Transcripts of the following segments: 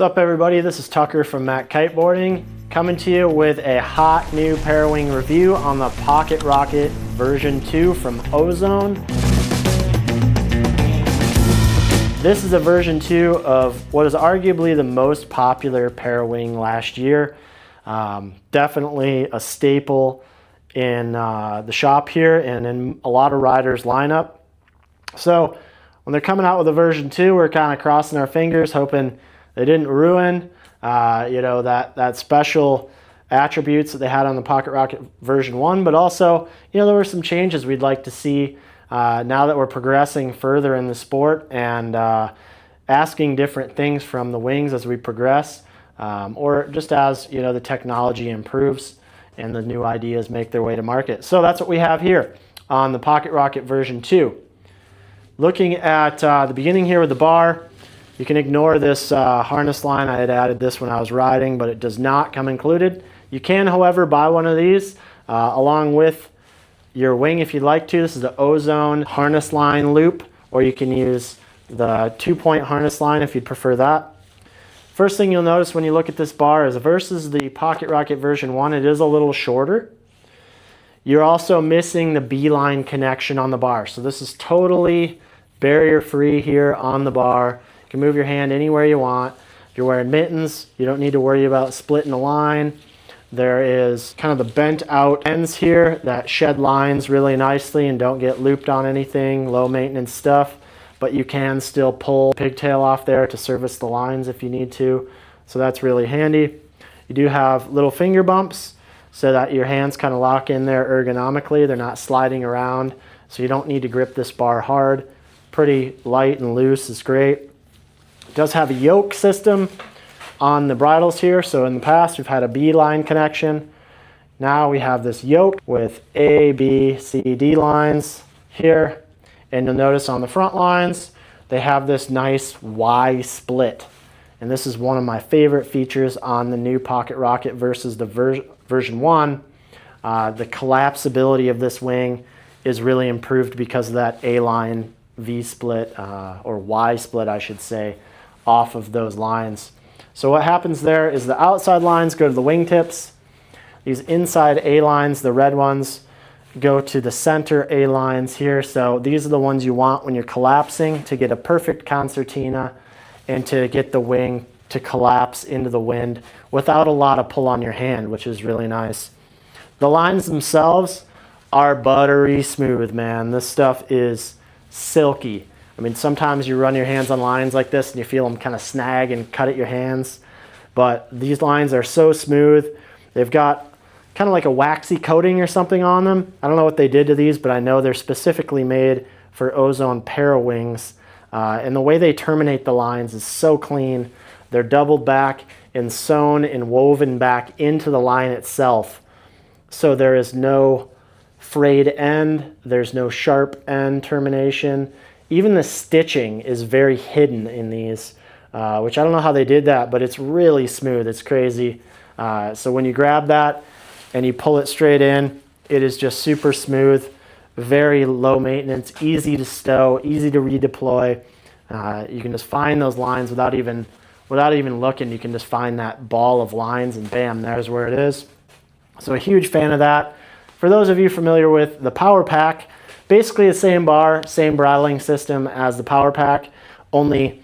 What's up everybody, this is Tucker from MACkiteboarding, coming to you with a hot new Parawing review on the Pocket Rocket version 2 from Ozone. This is a version 2 of what is arguably the most popular Parawing last year. Definitely a staple in the shop here and in a lot of riders' lineup. So when they're coming out with a version 2, we're kind of crossing our fingers, hoping they didn't ruin that special attributes that they had on the Pocket Rocket version 1, but also, there were some changes we'd like to see now that we're progressing further in the sport and asking different things from the wings as we progress, or just as the technology improves and the new ideas make their way to market. So that's what we have here on the Pocket Rocket version 2. Looking at the beginning here with the bar, you can ignore this harness line. I had added this when I was riding, but it does not come included. You can, however, buy one of these along with your wing if you'd like to. This is the Ozone harness line loop, or you can use the 2-point harness line if you'd prefer that. First thing you'll notice when you look at this bar is versus the Pocket Rocket version 1, it is a little shorter. You're also missing the B-line connection on the bar. So this is totally barrier-free here on the bar. You can move your hand anywhere you want. If you're wearing mittens, you don't need to worry about splitting a line. There is kind of the bent out ends here that shed lines really nicely and don't get looped on anything, low maintenance stuff, but you can still pull pigtail off there to service the lines if you need to. So that's really handy. You do have little finger bumps so that your hands kind of lock in there ergonomically. They're not sliding around, so you don't need to grip this bar hard. Pretty light and loose is great. It does have a yoke system on the bridles here. So in the past, we've had a B-line connection. Now we have this yoke with A, B, C, D lines here. And you'll notice on the front lines, they have this nice Y split. And this is one of my favorite features on the new Pocket Rocket versus the version 1. The collapsibility of this wing is really improved because of that A-line V split, or Y split, I should say, off of those lines. So what happens there is the outside lines go to the wingtips. These inside A lines, the red ones, go to the center A lines here. So these are the ones you want when you're collapsing to get a perfect concertina and to get the wing to collapse into the wind without a lot of pull on your hand, which is really nice. The lines themselves are buttery smooth, man. This stuff is silky. I mean, sometimes you run your hands on lines like this and you feel them kind of snag and cut at your hands. But these lines are so smooth. They've got kind of like a waxy coating or something on them. I don't know what they did to these, but I know they're specifically made for Ozone Parawings. And the way they terminate the lines is so clean. They're doubled back and sewn and woven back into the line itself. So there is no frayed end. There's no sharp end termination. Even the stitching is very hidden in these, which I don't know how they did that, but it's really smooth. It's crazy. So when you grab that and you pull it straight in, it is just super smooth, very low maintenance, easy to stow, easy to redeploy. You can just find those lines without even looking. You can just find that ball of lines and bam, there's where it is. So a huge fan of that. For those of you familiar with the Power Pack, basically the same bar, same bridling system as the Power Pack, only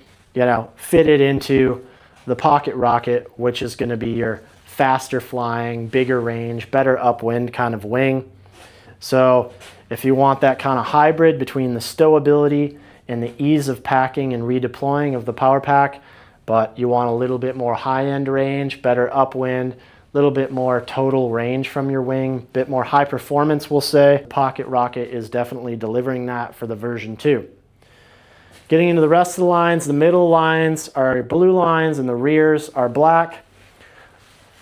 fitted into the Pocket Rocket, which is going to be your faster flying, bigger range, better upwind kind of wing. So if you want that kind of hybrid between the stowability and the ease of packing and redeploying of the Power Pack, but you want a little bit more high-end range, better upwind, a little bit more total range from your wing, a bit more high performance, we'll say, Pocket Rocket is definitely delivering that for the version 2. Getting into the rest of the lines, the middle lines are blue lines and the rears are black.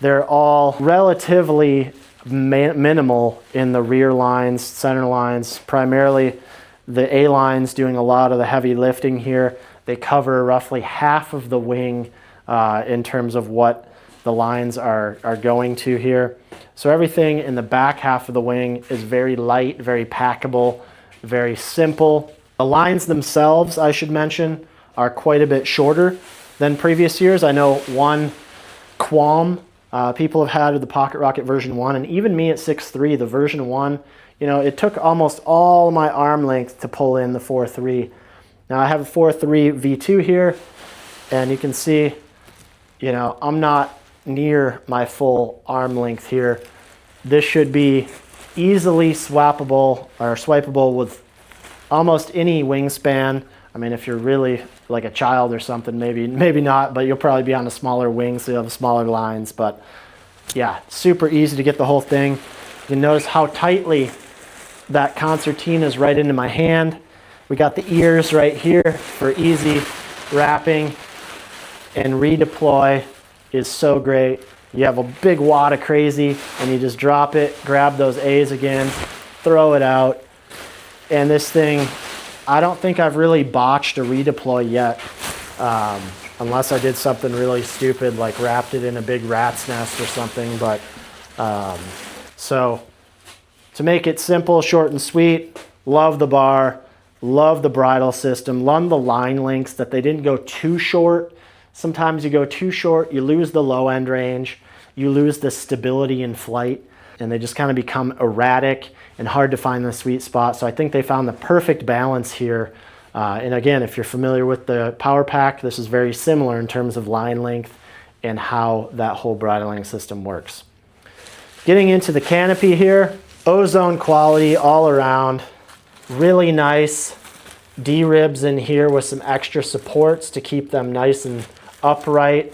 They're all relatively minimal in the rear lines, center lines, primarily the A lines doing a lot of the heavy lifting here. They cover roughly half of the wing in terms of what the lines are going to here. So everything in the back half of the wing is very light, very packable, very simple. The lines themselves, I should mention, are quite a bit shorter than previous years. I know one qualm people have had with the Pocket Rocket version 1, and even me at 6'3", the version 1, you know, it took almost all my arm length to pull in the 4.3. Now I have a 4.3 V2 here, and you can see, you know, I'm not near my full arm length here. This should be easily swappable or swipeable with almost any wingspan. I mean, if you're really like a child or something, maybe not, but you'll probably be on a smaller wing, so you'll have smaller lines. But yeah, super easy to get the whole thing. You can notice how tightly that concertina is right into my hand. We got the ears right here for easy wrapping, and redeploy is so great. You have a big wad of crazy and you just drop it, grab those A's again, throw it out. And this thing, I don't think I've really botched a redeploy yet, unless I did something really stupid like wrapped it in a big rat's nest or something. But so to make it simple, short and sweet, love the bar, love the bridle system, love the line lengths that they didn't go too short. Sometimes you go too short, you lose the low end range, you lose the stability in flight, and they just kind of become erratic and hard to find the sweet spot. So I think they found the perfect balance here. And again, if you're familiar with the Power Pack, this is very similar in terms of line length and how that whole bridling system works. Getting into the canopy here, Ozone quality all around. Really nice D-ribs in here with some extra supports to keep them nice and upright.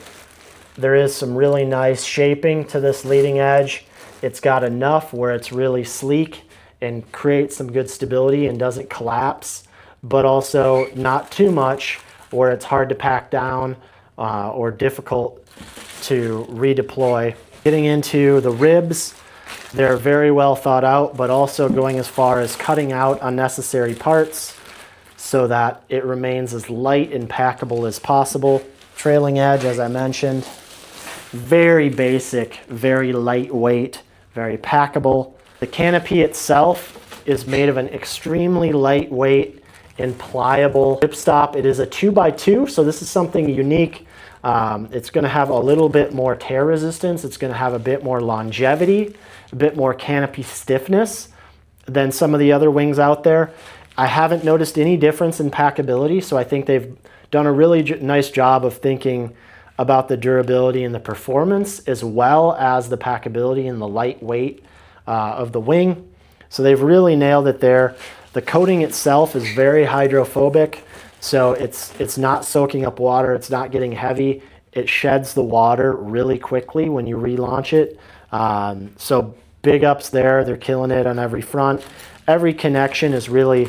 There is some really nice shaping to this leading edge. It's got enough where it's really sleek and creates some good stability and doesn't collapse, but also not too much where it's hard to pack down or difficult to redeploy. Getting into the ribs, they're very well thought out, but also going as far as cutting out unnecessary parts so that it remains as light and packable as possible. Trailing edge, as I mentioned, very basic, very lightweight, very packable. The canopy itself is made of an extremely lightweight and pliable ripstop. It is a 2x2, so this is something unique. It's going to have a little bit more tear resistance. It's going to have a bit more longevity, a bit more canopy stiffness than some of the other wings out there. I haven't noticed any difference in packability, so I think they've done a really nice job of thinking about the durability and the performance, as well as the packability and the lightweight of the wing. So they've really nailed it there. The coating itself is very hydrophobic, so it's not soaking up water, it's not getting heavy. It sheds the water really quickly when you relaunch it. So big ups there, they're killing it on every front. Every connection is really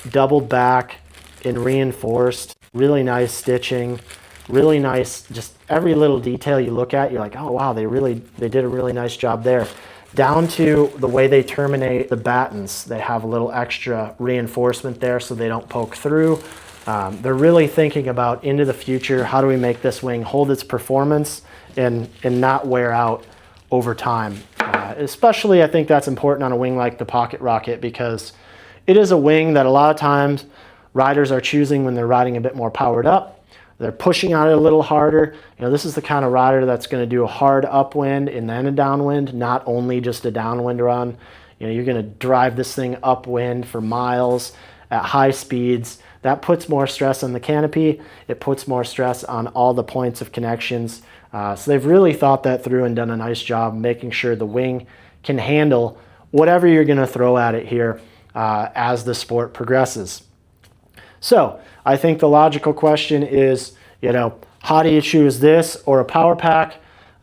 doubled back and reinforced. Really nice stitching, really nice, just every little detail you look at, you're like, oh wow, they did a really nice job there. Down to the way they terminate the battens. They have a little extra reinforcement there so they don't poke through. They're really thinking about into the future, how do we make this wing hold its performance and not wear out over time. Especially I think that's important on a wing like the Pocket Rocket, because it is a wing that a lot of times riders are choosing when they're riding a bit more powered up. They're pushing on it a little harder. You know, this is the kind of rider that's going to do a hard upwind and then a downwind, not only just a downwind run. You know, you're going to drive this thing upwind for miles at high speeds. That puts more stress on the canopy. It puts more stress on all the points of connections. So they've really thought that through and done a nice job making sure the wing can handle whatever you're going to throw at it here as the sport progresses. So I think the logical question is, you know, how do you choose this or a power pack?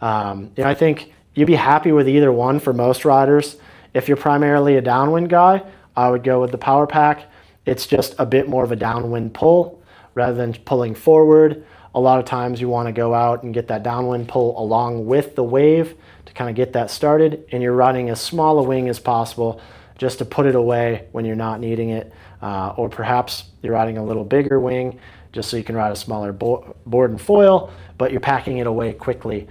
You know, I think you'd be happy with either one for most riders. If you're primarily a downwind guy, I would go with the power pack. It's just a bit more of a downwind pull rather than pulling forward. A lot of times you want to go out and get that downwind pull along with the wave to kind of get that started, and you're riding as small a wing as possible just to put it away when you're not needing it. Or perhaps you're riding a little bigger wing just so you can ride a smaller board and foil, but you're packing it away quickly.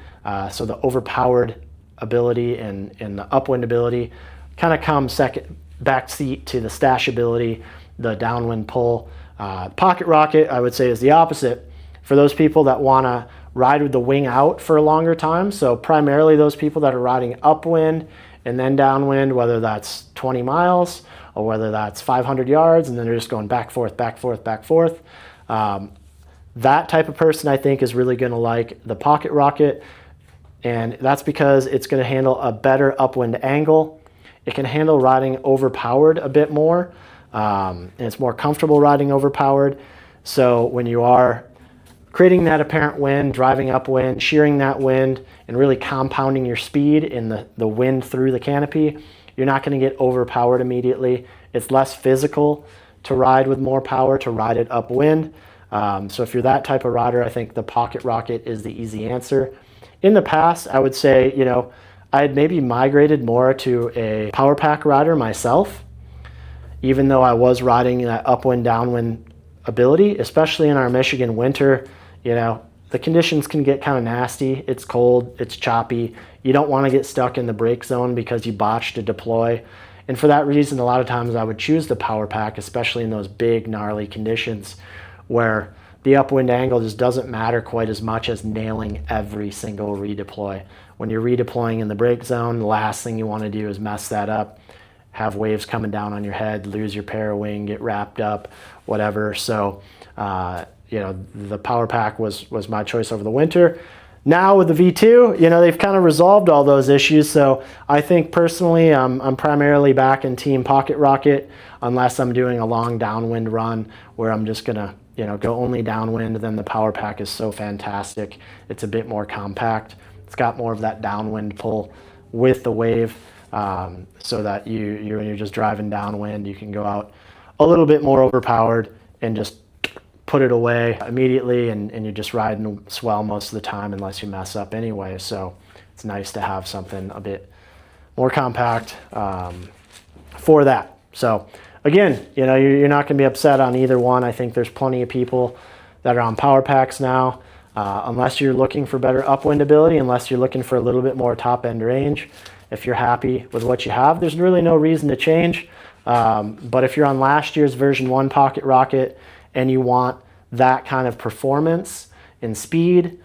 So the overpowered ability and the upwind ability kind of come second backseat to the stash ability, the downwind pull. Pocket Rocket, I would say, is the opposite. for those people that want to ride with the wing out for a longer time. So primarily those people that are riding upwind and then downwind, whether that's 20 miles or whether that's 500 yards, and then they're just going back, forth, back, forth, back, forth. That type of person, I think, is really going to like the Pocket Rocket. And that's because it's going to handle a better upwind angle. It can handle riding overpowered a bit more. And it's more comfortable riding overpowered. So when you are creating that apparent wind, driving upwind, shearing that wind, and really compounding your speed in the wind through the canopy, you're not going to get overpowered immediately. It's less physical to ride with more power, to ride it upwind. So if you're that type of rider, I think the Pocket Rocket is the easy answer. In the past, I would say, you know, I had maybe migrated more to a power pack rider myself, even though I was riding that upwind downwind ability, especially in our Michigan winter. You know, the conditions can get kind of nasty. It's cold, it's choppy. You don't want to get stuck in the brake zone because you botched a deploy. And for that reason, a lot of times I would choose the power pack, especially in those big gnarly conditions where the upwind angle just doesn't matter quite as much as nailing every single redeploy. When you're redeploying in the brake zone, the last thing you want to do is mess that up, have waves coming down on your head, lose your parawing, get wrapped up, whatever. So, you know, the power pack was my choice over the winter. Now with the V2, you know, they've kind of resolved all those issues. So I think personally, I'm primarily back in Team Pocket Rocket, unless I'm doing a long downwind run where I'm just gonna, you know, go only downwind. Then the power pack is so fantastic. It's a bit more compact. It's got more of that downwind pull with the wave, so that when you're just driving downwind, you can go out a little bit more overpowered and just put it away immediately, and you're just riding swell most of the time unless you mess up anyway. So it's nice to have something a bit more compact for that. So again, you know, you're not going to be upset on either one. I think there's plenty of people that are on power packs now, unless you're looking for better upwind ability, unless you're looking for a little bit more top end range. If you're happy with what you have, there's really no reason to change. But if you're on last year's version 1 Pocket Rocket and you want that kind of performance and speed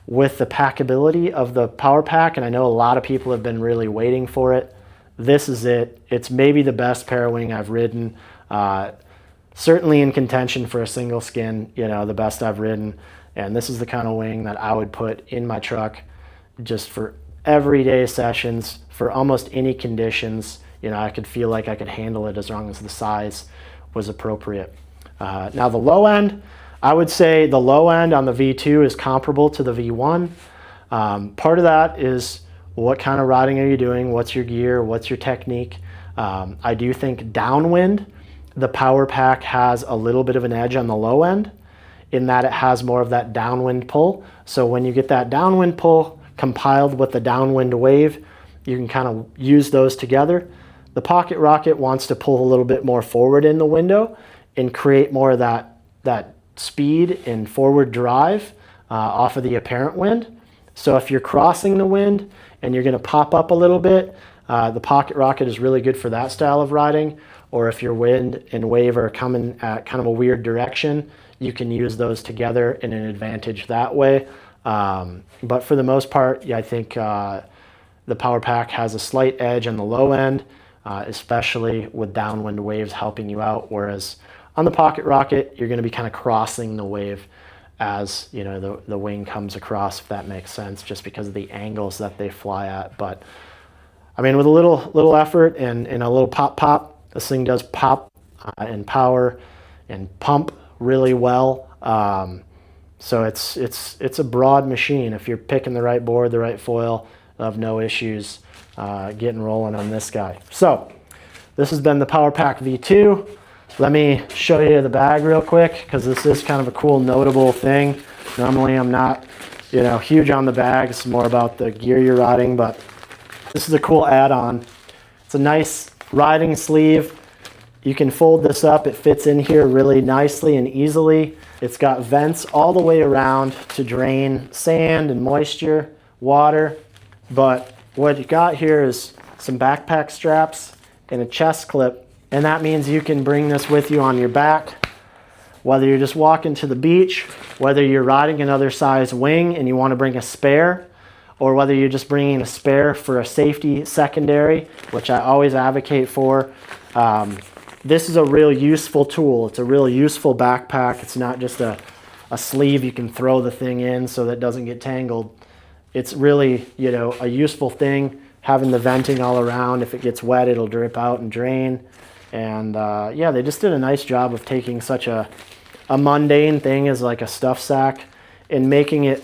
with the packability of the power pack, and I know a lot of people have been really waiting for it, this is it. It's maybe the best parawing I've ridden. Certainly in contention for a single skin, you know, the best I've ridden. And this is the kind of wing that I would put in my truck just for everyday sessions, for almost any conditions. You know, I could feel like I could handle it as long as the size was appropriate. Now the low end, I would say the low end on the V2 is comparable to the V1. Part of that is what kind of riding are you doing? What's your gear? What's your technique? I do think downwind, the power pack has a little bit of an edge on the low end in that it has more of that downwind pull. So when you get that downwind pull compiled with the downwind wave, you can kind of use those together. The Pocket Rocket wants to pull a little bit more forward in the window and create more of that speed and forward drive off of the apparent wind. So if you're crossing the wind and you're going to pop up a little bit, the Pocket Rocket is really good for that style of riding. Or if your wind and wave are coming at kind of a weird direction, you can use those together in an advantage that way. But for the most part, yeah, I think the power pack has a slight edge on the low end, especially with downwind waves helping you out. Whereas on the Pocket Rocket, you're going to be kind of crossing the wave as, you know, the wing comes across, if that makes sense, just because of the angles that they fly at. But I mean, with a little effort and a little pop, this thing does pop and power and pump really well. So it's a broad machine. If you're picking the right board, the right foil, you'll have no issues getting rolling on this guy. So this has been the Power Pack V2. Let me show you the bag real quick, because this is kind of a cool, notable thing. Normally I'm not, you know, huge on the bag. It's more about the gear you're riding, but this is a cool add-on. It's a nice riding sleeve. You can fold this up. It fits in here really nicely and easily. It's got vents all the way around to drain sand and moisture, water. But what you got here is some backpack straps and a chest clip. And that means you can bring this with you on your back whether you're just walking to the beach, whether you're riding another size wing and you want to bring a spare, or whether you're just bringing a spare for a safety secondary, which I always advocate for. This is a real useful tool. It's a real useful backpack. It's not just a sleeve you can throw the thing in so that it doesn't get tangled. It's really, you know, a useful thing, having the venting all around. If it gets wet, it'll drip out and drain. And yeah, they just did a nice job of taking such a mundane thing as like a stuff sack and making it,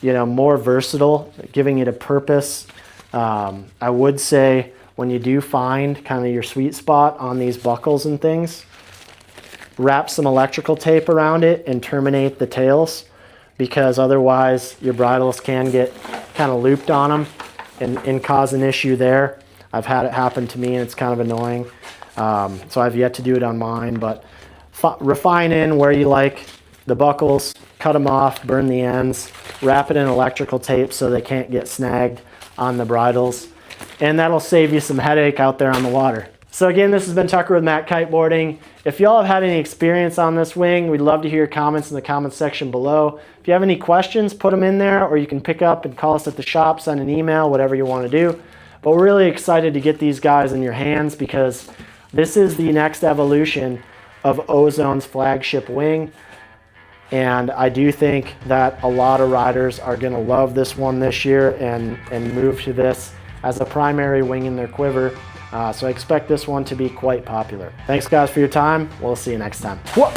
you know, more versatile, giving it a purpose. I would say when you do find kind of your sweet spot on these buckles and things, wrap some electrical tape around it and terminate the tails, because otherwise your bridles can get kind of looped on them and cause an issue there. I've had it happen to me and it's kind of annoying. So I've yet to do it on mine, but refine in where you like the buckles, cut them off, burn the ends, wrap it in electrical tape so they can't get snagged on the bridles, and that'll save you some headache out there on the water. So again, this has been Tucker with MACkiteboarding. If y'all have had any experience on this wing, we'd love to hear your comments in the comments section below. If you have any questions, put them in there, or you can pick up and call us at the shop, send an email, whatever you want to do. But we're really excited to get these guys in your hands because this is the next evolution of Ozone's flagship wing. And I do think that a lot of riders are going to love this one this year and move to this as a primary wing in their quiver. So I expect this one to be quite popular. Thanks guys for your time. We'll see you next time. Whoa.